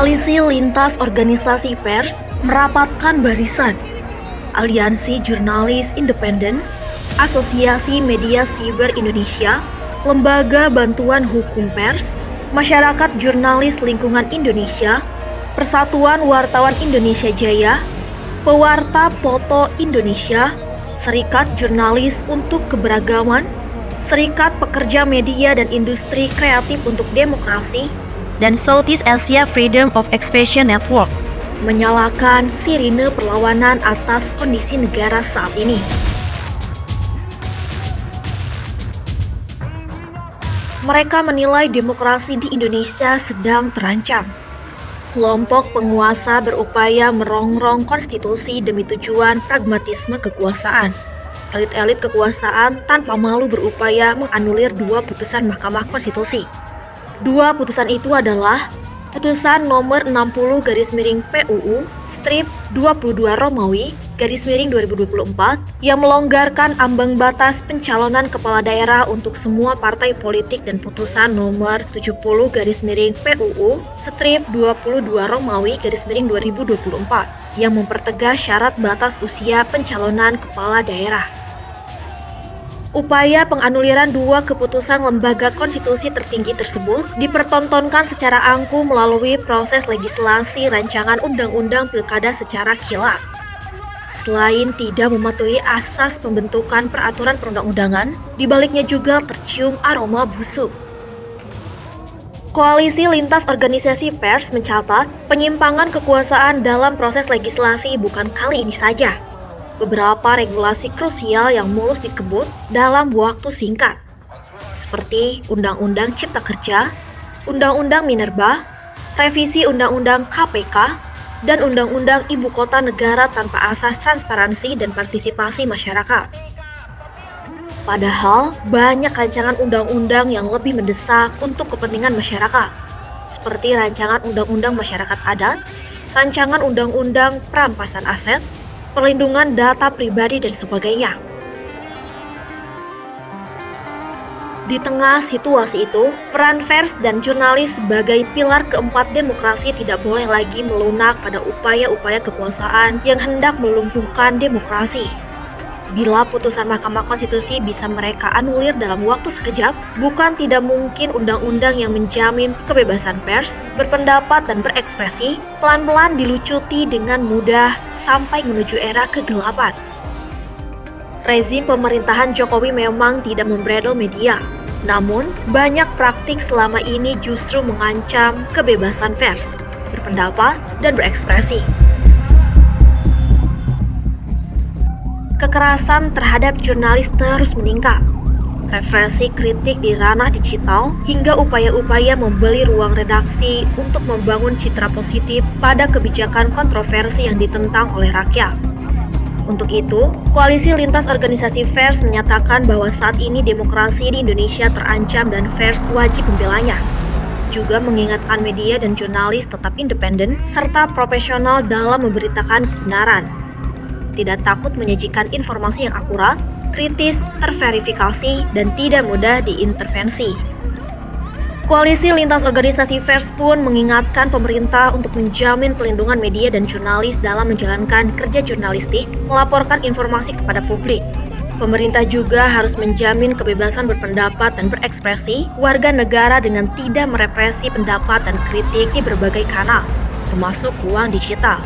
Koalisi lintas organisasi pers merapatkan barisan. Aliansi Jurnalis Independen, Asosiasi Media Siber Indonesia, Lembaga Bantuan Hukum Pers, Masyarakat Jurnalis Lingkungan Indonesia, Persatuan Wartawan Indonesia Jaya, Pewarta Foto Indonesia, Serikat Jurnalis untuk Keberagaman, Serikat Pekerja Media dan Industri Kreatif untuk Demokrasi, dan Southeast Asia Freedom of Expression Network menyalakan sirine perlawanan atas kondisi negara saat ini. Mereka menilai demokrasi di Indonesia sedang terancam. Kelompok penguasa berupaya merongrong konstitusi demi tujuan pragmatisme kekuasaan. Elit-elit kekuasaan tanpa malu berupaya menganulir dua putusan Mahkamah Konstitusi. Dua putusan itu adalah Putusan nomor 60/PUU strip 22 Romawi /2024 yang melonggarkan ambang batas pencalonan kepala daerah untuk semua partai politik dan putusan nomor 70/PUU strip 22 Romawi /2024 yang mempertegas syarat batas usia pencalonan kepala daerah. Upaya penganuliran dua keputusan lembaga konstitusi tertinggi tersebut dipertontonkan secara angkuh melalui proses legislasi rancangan undang-undang pilkada secara kilat. Selain tidak mematuhi asas pembentukan peraturan perundang-undangan, di baliknya juga tercium aroma busuk. Koalisi lintas organisasi pers mencatat penyimpangan kekuasaan dalam proses legislasi bukan kali ini saja. Beberapa regulasi krusial yang mulus dikebut dalam waktu singkat, seperti Undang-Undang Cipta Kerja, Undang-Undang Minerba, revisi Undang-Undang KPK, dan Undang-Undang Ibu Kota Negara tanpa asas transparansi dan partisipasi masyarakat. Padahal, banyak rancangan undang-undang yang lebih mendesak untuk kepentingan masyarakat, seperti rancangan Undang-Undang Masyarakat Adat, rancangan Undang-Undang Perampasan Aset, perlindungan data pribadi, dan sebagainya. Di tengah situasi itu, peran pers dan jurnalis sebagai pilar keempat demokrasi tidak boleh lagi melunak pada upaya-upaya kekuasaan yang hendak melumpuhkan demokrasi. Bila putusan Mahkamah Konstitusi bisa mereka anulir dalam waktu sekejap, bukan tidak mungkin undang-undang yang menjamin kebebasan pers, berpendapat, dan berekspresi pelan-pelan dilucuti dengan mudah sampai menuju era kegelapan. Rezim pemerintahan Jokowi memang tidak membredel media, namun banyak praktik selama ini justru mengancam kebebasan pers, berpendapat, dan berekspresi. Kekerasan terhadap jurnalis terus meningkat. Represi kritik di ranah digital hingga upaya-upaya membeli ruang redaksi untuk membangun citra positif pada kebijakan kontroversi yang ditentang oleh rakyat. Untuk itu, Koalisi Lintas Organisasi Pers menyatakan bahwa saat ini demokrasi di Indonesia terancam dan pers wajib membelanya. Juga mengingatkan media dan jurnalis tetap independen serta profesional dalam memberitakan kebenaran. Tidak takut menyajikan informasi yang akurat, kritis, terverifikasi, dan tidak mudah diintervensi. Koalisi Lintas Organisasi Pers pun mengingatkan pemerintah untuk menjamin pelindungan media dan jurnalis dalam menjalankan kerja jurnalistik, melaporkan informasi kepada publik. Pemerintah juga harus menjamin kebebasan berpendapat dan berekspresi warga negara dengan tidak merepresi pendapat dan kritik di berbagai kanal, termasuk ruang digital.